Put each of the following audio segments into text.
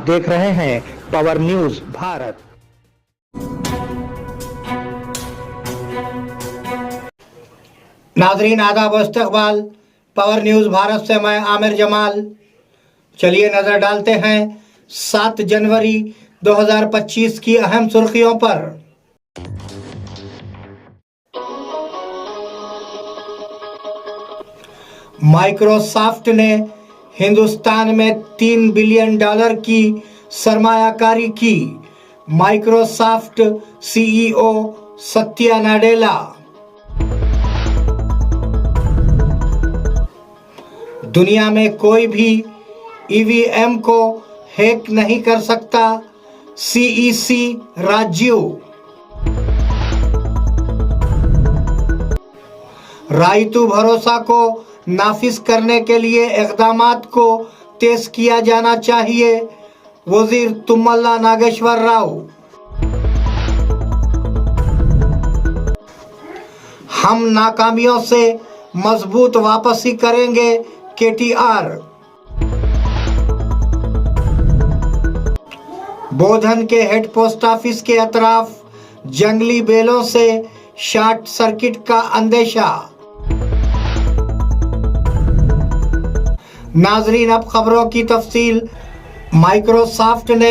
देख रहे हैं पावर न्यूज भारत। नाजरीन आदाब व इस्तकबाल। पावर न्यूज भारत से मैं आमिर जमाल। चलिए नजर डालते हैं 7 जनवरी 2025 की अहम सुर्खियों पर। माइक्रोसॉफ्ट ने हिंदुस्तान में $3 बिलियन की सरमायाकारी की। Microsoft CEO Satya Nadella. दुनिया में कोई भी ईवीएम को हैक नहीं कर सकता, सीईसी राजीव। रायतू भरोसा को नाफिज करने के लिए इक़दामात को तेज किया जाना चाहिए, वजीर तुम्मला नागेश्वर राव। हम नाकामियों से मजबूत वापसी करेंगे, केटीआर। बोधन के हेड पोस्ट ऑफिस के अतराफ जंगली बेलों से शॉर्ट सर्किट का अंदेशा। नाजरीन अब खबरों की तफसील। माइक्रोसॉफ्ट ने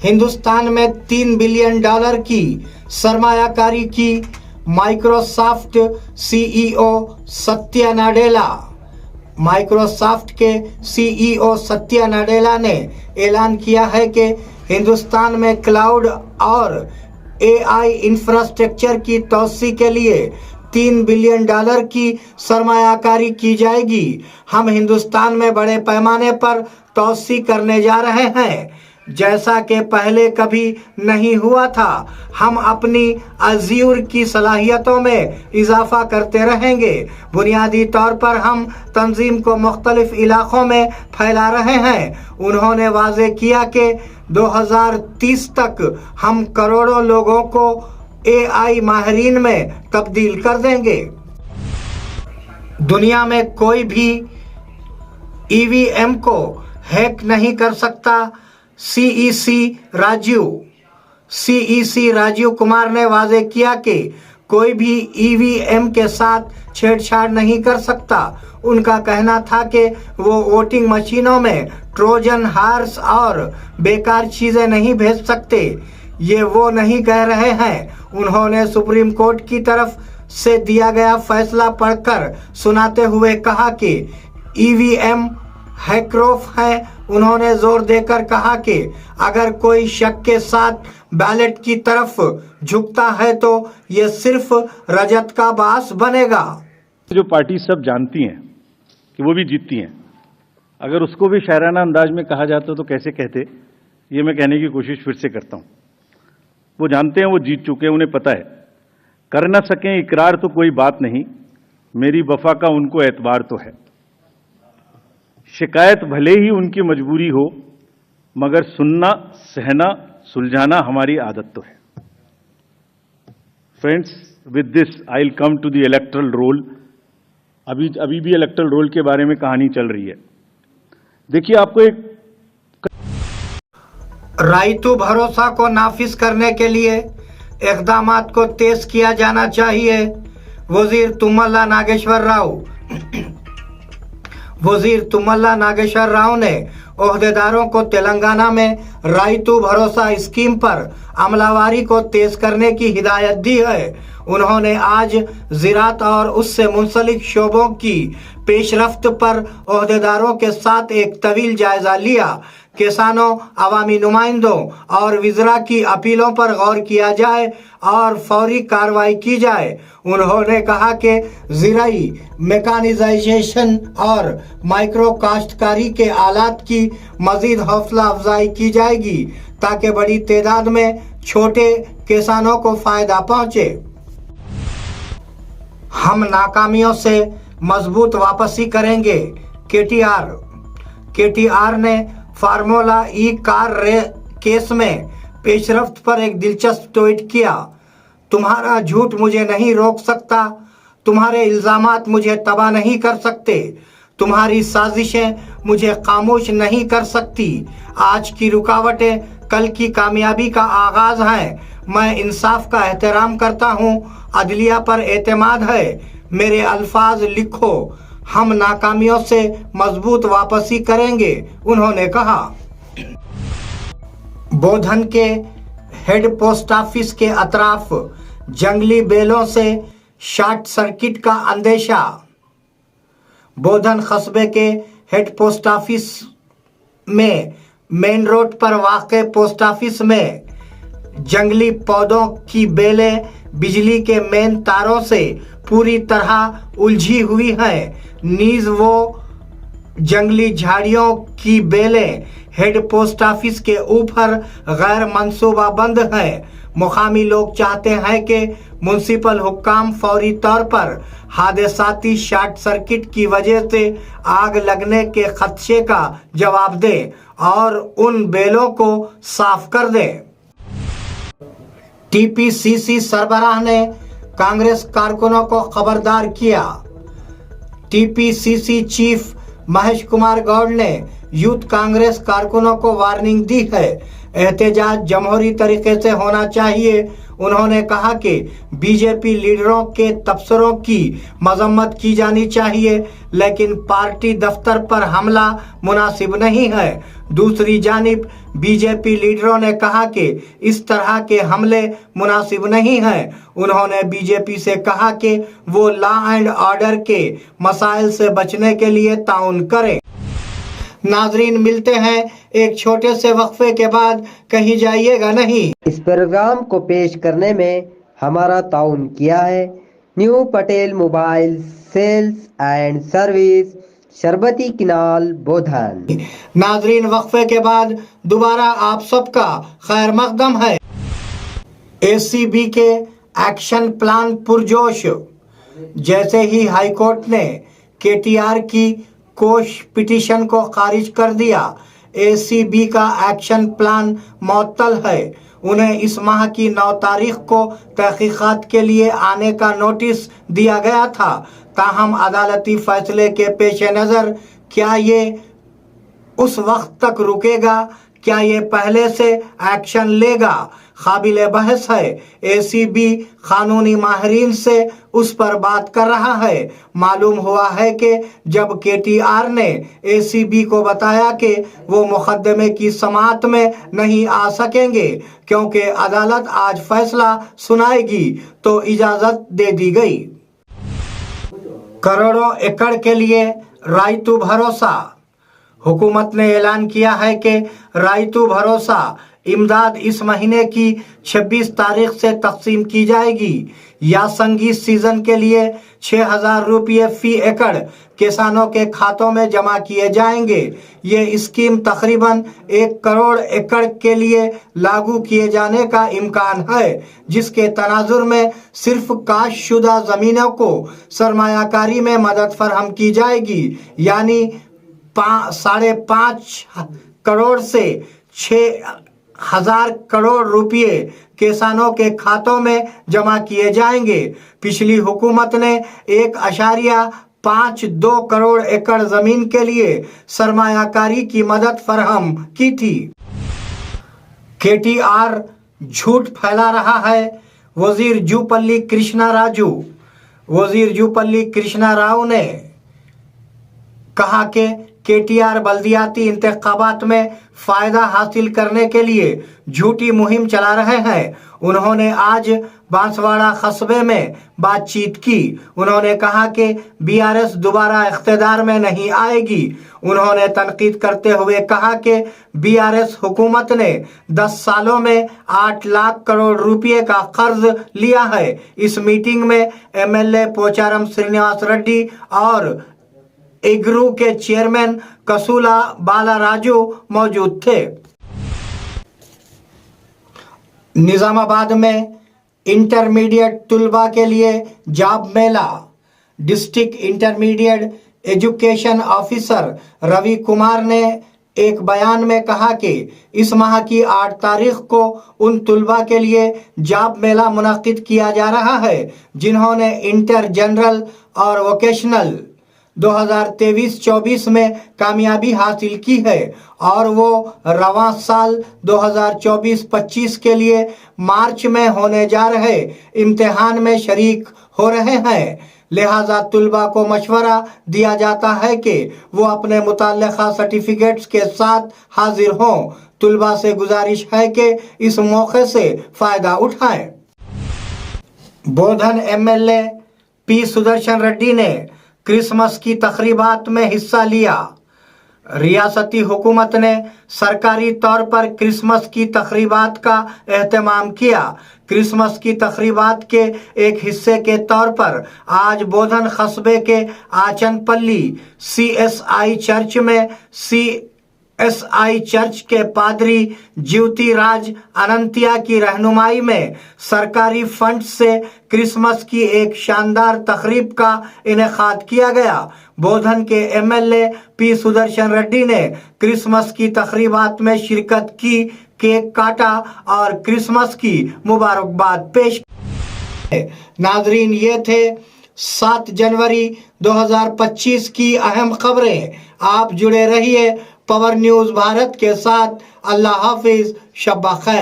हिंदुस्तान में $3 बिलियन की सरमायाकारी की। Microsoft CEO Satya Nadella. Microsoft के सीईओ सत्या नाडेला ने ऐलान किया है कि हिंदुस्तान में क्लाउड और एआई इंफ्रास्ट्रक्चर की तोसी के लिए $3 बिलियन की सरमायाकारी की जाएगी। हम हिंदुस्तान में बड़े पैमाने पर तोसी करने जा रहे हैं, जैसा कि पहले कभी नहीं हुआ था। हम अपनी अज़ूर की सलाहियतों में इजाफा करते रहेंगे। बुनियादी तौर पर हम तंजीम को मुख्तलिफ इलाकों में फैला रहे हैं। उन्होंने वाज़ेह किया कि 2030 तक हम करोड़ों लोगों को एआई माहिरीन में तब्दील कर देंगे। दुनिया में कोई भी ईवीएम को हैक नहीं कर सकता, सीईसी राजीव कुमार ने वाज़ेह किया कि कोई भी ईवीएम के साथ छेड़छाड़ नहीं कर सकता। उनका कहना था कि वो वोटिंग मशीनों में ट्रोजन हार्स और बेकार चीज़ें नहीं भेज सकते। ये वो नहीं कह रहे हैं। उन्होंने सुप्रीम कोर्ट की तरफ से दिया गया फैसला पढ़कर सुनाते हुए कहा कि ईवीएम हैकप्रूफ है। उन्होंने जोर देकर कहा कि अगर कोई शक के साथ बैलेट की तरफ झुकता है तो ये सिर्फ रजत का बास बनेगा। जो पार्टी सब जानती हैं कि वो भी जीतती हैं, अगर उसको भी शायराना अंदाज में कहा जाता तो कैसे कहते, ये मैं कहने की कोशिश फिर से करता हूं। वो जानते हैं वो जीत चुके हैं, उन्हें पता है। कर न सकें इकरार तो कोई बात नहीं, मेरी वफा का उनको एतबार तो है। शिकायत भले ही उनकी मजबूरी हो, मगर सुनना, सहना, सुलझाना हमारी आदत तो है। Friends, with this I will come to the electoral roll. अभी भी इलेक्टोरल रोल के बारे में कहानी चल रही है। देखिए, आपको एक रायतू भरोसा को नाफिज करने के लिए इक़दामात को तेज किया जाना चाहिए, वजीर तुम्मला नागेश्वर राव। वजीर तुम्मला नागेश्वर राव ने ओहदेदारों को तेलंगाना में रायतू भरोसा स्कीम पर अमलावरी को तेज करने की हिदायत दी है। उन्होंने आज ज़राअत और उससे मुंसलिक शोबों की पेशरफ्त पर ओहदेदारों के साथ एक तवील जायजा लिया। किसानों, अवामी नुमाइंदों और विज़रा की अपीलों पर गौर किया जाए और फौरी कार्रवाई की जाए। उन्होंने कहा कि ज़राई मेकानिज़ाइजेशन और माइक्रो काश्तकारी के आलात की मज़ीद हौसला अफजाई की जाएगी ताकि बड़ी तादाद में छोटे किसानों को फ़ायदा पहुँचे। हम नाकामियों से मजबूत वापसी करेंगे, केटीआर ने फार्मूला ई कार केस में पेशरफ्त पर एक दिलचस्प ट्वीट किया। तुम्हारा झूठ मुझे नहीं रोक सकता, तुम्हारे इल्ज़ामात मुझे तबाह नहीं कर सकते। तुम्हारी साजिशें मुझे खामोश नहीं कर सकती। आज की रुकावटें कल की कामयाबी का आगाज है। मैं इंसाफ का एहतराम करता हूँ, अदलिया पर एतमाद है। मेरे अल्फाज लिखो, हम नाकामियों से मजबूत वापसी करेंगे, उन्होंने कहा। बोधन के हेड पोस्ट ऑफिस के अतराफ जंगली बेलों से शॉर्ट सर्किट का अंदेशा। बोधन कस्बे के हेड पोस्ट ऑफिस में मेन रोड पर वाक़े पोस्ट ऑफिस में जंगली पौधों की बेलें बिजली के मेन तारों से पूरी तरह उलझी हुई हैं। नीज वो जंगली झाड़ियों की बेलें हेड पोस्ट ऑफिस के ऊपर गैर मंसूबाबंद हैं। मुकामी लोग चाहते हैं कि म्युनिसिपल हुक्काम फौरी तौर पर हादसाती शॉर्ट सर्किट की वजह से आग लगने के खदशे का जवाब दें और उन बेलों को साफ कर दें। टीपीसीसी सरबराह ने कांग्रेस कारकुनों को खबरदार किया। टीपीसीसी चीफ महेश कुमार गौड़ ने यूथ कांग्रेस कारकुनों को वार्निंग दी है। एहतजाज जमहूरी तरीके से होना चाहिए। उन्होंने कहा कि बीजेपी लीडरों के तबसरों की मजम्मत की जानी चाहिए, लेकिन पार्टी दफ्तर पर हमला मुनासिब नहीं है। दूसरी जानिब बीजेपी लीडरों ने कहा कि इस तरह के हमले मुनासिब नहीं हैं। उन्होंने बीजेपी से कहा कि वो लॉ एंड ऑर्डर के मसाइल से बचने के लिए ताउन करें। नाजरीन, मिलते हैं एक छोटे से वक्फे के बाद, कहीं जाइएगा नहीं। इस प्रोग्राम को पेश करने में हमारा ताउन किया है new Patel mobile sales and service, शरबती किनाल, बोधन। नाजरीन, वक्फे के बाद दोबारा आप सबका खैर मकदम है। एसीबी के एक्शन प्लान पुरजोश। जैसे ही हाईकोर्ट ने केटीआर की कोश पिटीशन को खारिज कर दिया, एसीबी का एक्शन प्लान मुअत्तल है। उन्हें इस माह की 9 तारीख को तहकीकात के लिए आने का नोटिस दिया गया था। ताहम अदालती फैसले के पेश नज़र क्या ये उस वक्त तक रुकेगा? क्या ये पहले से एक्शन लेगा? काबिल बहस है। एसीबी कानूनी माहिरीन से उस पर बात कर रहा है। मालूम हुआ है कि जब केटीआर ने एसीबी को बताया कि वो मुकदमे की समाअत में नहीं आ सकेंगे क्योंकि अदालत आज फैसला सुनाएगी, तो इजाज़त दे दी गई। करोड़ों एकड़ के लिए रायतू भरोसा। हुकूमत ने ऐलान किया है कि रायतू भरोसा इमदाद इस महीने की 26 तारीख से तकसीम की जाएगी। यासंगी सीजन के लिए 6,000 रुपये फी एकड़ किसानों के खातों में जमा किए जाएंगे। ये स्कीम तकरीबन 1 करोड़ एकड़ के लिए लागू किए जाने का इम्कान है, जिसके तनाजुर में सिर्फ काश्तशुदा ज़मीनों को सरमायाकारी में मदद फराहम की जाएगी। यानी 5.5 करोड़ से 6,000 करोड़ रुपये किसानों के खातों में जमा किए जाएंगे। पिछली हुकूमत ने 1.52 करोड़ एकड़ जमीन के लिए सरमायाकारी की मदद फराहम की थी। केटीआर झूठ फैला रहा है। वजीर जूपल्ली कृष्णा राव ने कहा कि केटीआर बल्दियाती इंतखाबात में फायदा हासिल करने के लिए झूठी मुहिम चला रहे हैं। उन्होंने आज बांसवाड़ा कस्बे में बातचीत की। उन्होंने कहा कि बीआरएस दोबारा इख्तिदार में नहीं आएगी। उन्होंने तनकीद करते हुए कहा कि बीआरएस हुकूमत ने 10 सालों में 8 लाख करोड़ रुपए का कर्ज लिया है। इस मीटिंग में एमएलए पोचारम श्रीनिवास रेड्डी और इग्रू के चेयरमैन कसुला बालाराजू मौजूद थे। निजामाबाद में इंटरमीडिएट तुलबा के लिए जॉब मेला। District intermediate education officer Ravi Kumar ने एक बयान में कहा कि इस माह की 8 तारीख को उन तुलबा के लिए जॉब मेला मुनक्किद किया जा रहा है जिन्होंने इंटर जनरल और वोकेशनल 2023-24 में कामयाबी हासिल की है और वो रवां साल 2024-25 के लिए मार्च में होने जा रहे इम्तिहान में शरीक हो रहे हैं। लिहाजा तुलबा को मशवरा दिया जाता है कि वो अपने मुताल्लिका सर्टिफिकेट्स के साथ हाजिर हों। तुलबा से गुजारिश है कि इस मौके से फ़ायदा उठाएं। बोधन एमएलए पी सुदर्शन रेड्डी ने क्रिसमस की तकरीबात में हिस्सा लिया। रियासती हुकूमत ने सरकारी तौर पर क्रिसमस की तकरीबात का एहतमाम किया। क्रिसमस की तकरीबात के एक हिस्से के तौर पर आज बोधन कस्बे के आचनपल्ली CSI चर्च में CSI चर्च के पादरी ज्योति राज अनंतिया की रहनुमाई में सरकारी फंड से क्रिसमस की एक शानदार तकरीब का इनेकाद किया गया। बोधन के MLA पी सुदर्शन रेड्डी ने क्रिसमस की तकरीबात में शिरकत की, केक काटा और क्रिसमस की मुबारकबाद पेश की। नाजरीन, ये थे 7 जनवरी 2025 की अहम खबरें। आप जुड़े रहिए पावर न्यूज़ भारत के साथ। अल्लाह हाफिज, शब्बा खैर।